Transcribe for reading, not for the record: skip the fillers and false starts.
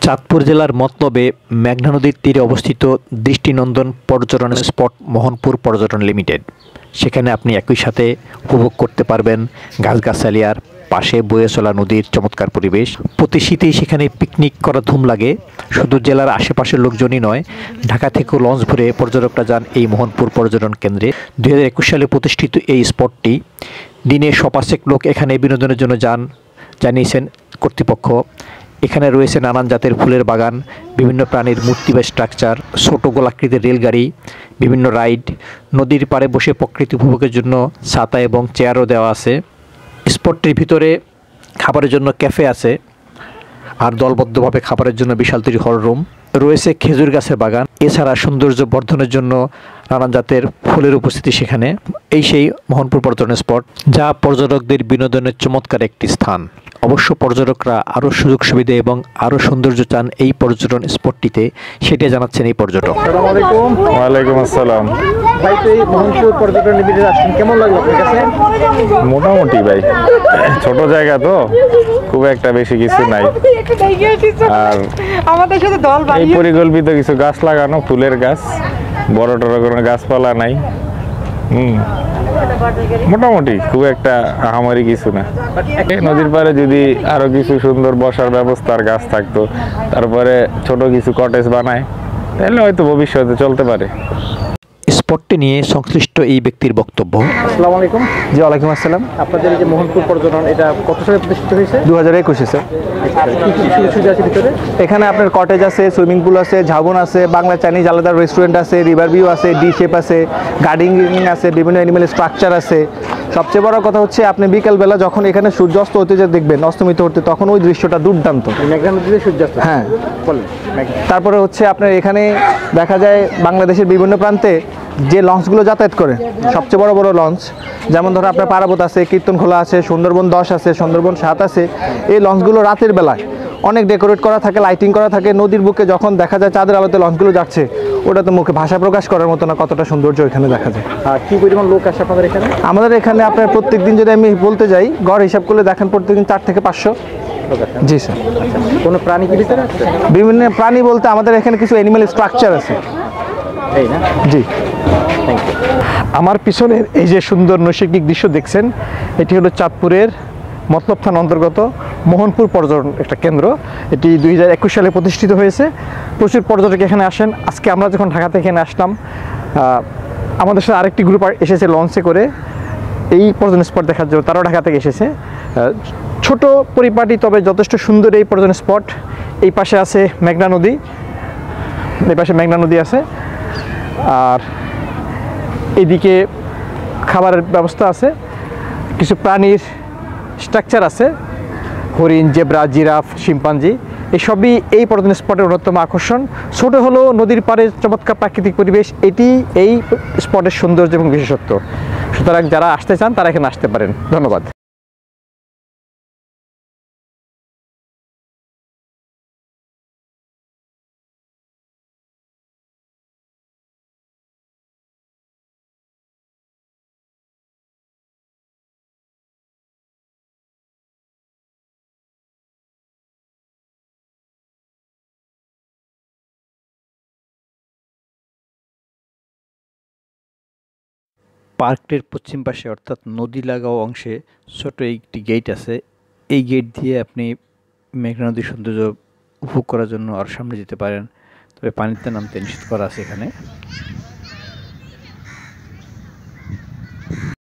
চাঁদপুর জেলার মতলবে মেঘনা নদীর তীরে অবস্থিত দৃষ্টিনন্দন পর্যটন স্পট মোহনপুর পর্যটন লিমিটেড। সেখানে আপনি একই সাথে উপভোগ করতে পারবেন গাছগাছালি আর পাশে বয়ে চলা নদীর চমৎকার পরিবেশ। প্রতি শীতেই সেখানে পিকনিক করা ধুম লাগে। শুধু জেলার আশেপাশের লোকজনই নয়, ঢাকা থেকেও লঞ্চ ভরে পর্যটকরা যান এই মোহনপুর পর্যটন কেন্দ্রে। 2021 সালে প্রতিষ্ঠিত এই স্পটটি দিনে শপার্সেক লোক এখানে বিনোদনের জন্য যান জানিয়েছেন কর্তৃপক্ষ। এখানে রয়েছে নানান জাতের ফুলের বাগান, বিভিন্ন প্রাণীর মূর্তি বা স্ট্রাকচার, ছোট গোলাকৃতির রেলগাড়ি, বিভিন্ন রাইড। নদীর পাড়ে বসে প্রকৃতি উপভোগের জন্য ছাতা এবং চেয়ারও দেওয়া আছে। স্পটটির ভিতরে খাবারের জন্য ক্যাফে আছে, আর দলবদ্ধভাবে খাবারের জন্য বিশাল তৈরি হল রুম রয়েছে। খেজুর গাছের বাগান, এছাড়া সৌন্দর্য বর্ধনের জন্য নানান জাতের ফুলের উপস্থিতি সেখানে। এই সেই মোহনপুর পর্যটন স্পট, যা পর্যটকদের বিনোদনের চমৎকার একটি স্থান। অবশ্য পর্যটকরা আরও সুযোগ সুবিধা এবং আরও সৌন্দর্য চান এই পর্যটন স্পটটিতে, সেটা জানাচ্ছেন এই পর্যটক। আসসালামু আলাইকুম। ওয়ালাইকুম আসসালাম। ভাই, তো এই মোহনপুর পর্যটন লিমিটেড আসছেন, কেমন লাগলো আপনার কাছে? মোটামুটি ভাই, ছোট জায়গা তো, খুব একটা বেশি কিছু নাই। আর আমাদের সাথে দল এই পরিকল্পিত কিছু গাছ লাগানো, ফুলের গাছ, বড় টড় কোনো গাছপালা নাই। মোটামুটি খুব একটা আহামরি কিছু না। নদীর পাড়ে যদি আরো কিছু সুন্দর বসার ব্যবস্থার গাছ থাকতো, তারপরে ছোট কিছু কটেজ বানায়, তাহলে হয়তো ভবিষ্যতে চলতে পারে। স্পটটি নিয়ে সংশ্লিষ্ট এই ব্যক্তির বক্তব্য। আসসালামু আলাইকুম। জি, ওয়ালাইকুম আসসালাম। আপনাদের এই যে মোহনপুর পর্যটন, এটা কত সালে প্রতিষ্ঠিত হয়েছে? 2021 স্যার। কি কি সুযোগ সুবিধা আছে ভিতরে? এখানে আপনার কটেজ আছে, সুইমিং পুল আছে, ঝাবন আছে, বাংলা চাইনিজ আলাদা রেস্টুরেন্ট আছে, রিভার ভিউ আছে, ডি শেপ আছে, গার্ডেনিং আছে, বিভিন্ন অ্যানিমেল স্ট্রাকচার আছে। সবচেয়ে বড় কথা হচ্ছে আপনি বিকেলবেলা যখন এখানে সূর্যাস্ত হতে যে দেখবেন, অস্তমিত হতে, তখন ওই দৃশ্যটা দুর্দান্ত। মেঘনা নদীতে সূর্যাস্ত? হ্যাঁ। বলেন। তারপরে হচ্ছে আপনার এখানে দেখা যায় বাংলাদেশের বিভিন্ন প্রান্তে যে লঞ্চগুলো যাতায়াত করে, সবচেয়ে বড় বড় লঞ্চ, যেমন ধরো আপনার পারাবত আছে, কীর্তনখোলা আছে, সুন্দরবন 10 আছে, সুন্দরবন 7 আছে। এই লঞ্চগুলো রাতের বেলায় অনেক ডেকোরেট করা থাকে, লাইটিং করা থাকে। নদীর বুকে যখন দেখা যায় চাঁদের আলোতে লঞ্চগুলো যাচ্ছে, ওটা তো মুখে ভাষা প্রকাশ করার মতো না, কতটা সৌন্দর্য এখানে দেখা যায়। আর কি পরিমাণ লোক আসে আপনাদের এখানে? আমাদের এখানে আপনার প্রত্যেক দিন যদি আমি বলতে যাই, গড় হিসাব করলে দেখেন প্রত্যেকদিন 4 থেকে 500 লোক আসে। জি স্যার। কোনো প্রাণী কি ভিতরে আছে? বিভিন্ন প্রাণী বলতে আমাদের এখানে কিছু অ্যানিমেল স্ট্রাকচার আছে। এই না? জি। Thank you. আমার পিছনের এই যে সুন্দর নৈসর্গিক দৃশ্য দেখছেন, এটি হলো চাঁদপুরের মতলব থানা অন্তর্গত মোহনপুর পর্যটন একটা কেন্দ্র। এটি 2021 সালে প্রতিষ্ঠিত হয়েছে। প্রচুর পর্যটক এখানে আসেন। আজকে আমরা যখন ঢাকা থেকে এখানে আসলাম, আমাদের সাথে আরেকটি গ্রুপ এসেছে লঞ্চে করে এই পর্যটন স্পট দেখার জন্য। তারাও ঢাকা থেকে এসেছে। ছোট পরিপাটি, তবে যথেষ্ট সুন্দর এই পর্যটন স্পট। এই পাশে আছে মেঘনা নদী, এই পাশে মেঘনা নদী আছে, আর এদিকে খাবারের ব্যবস্থা আছে, কিছু প্রাণীর স্ট্রাকচার আছে, হরিণ, জেব্রা, জিরাফ, শিম্পাঞ্জি। এসবই এই পর্যটন স্পটের অন্যতম আকর্ষণ। ছোট হলেও নদীর পাড়ে চমৎকার প্রাকৃতিক পরিবেশ, এটি এই স্পটের সৌন্দর্য এবং বিশেষত্ব। সুতরাং যারা আসতে চান তারা এখানে আসতে পারেন। ধন্যবাদ। পার্কটির পশ্চিম পাশে অর্থাৎ নদী লাগোয়া অংশে ছোট একটি গেট আছে। এই গেট দিয়ে আপনি মেঘনা নদীর সৌন্দর্য উপভোগ করার জন্য আর সামনে যেতে পারেন, তবে পানিতে নামতে নিষেধ করা আছে এখানে।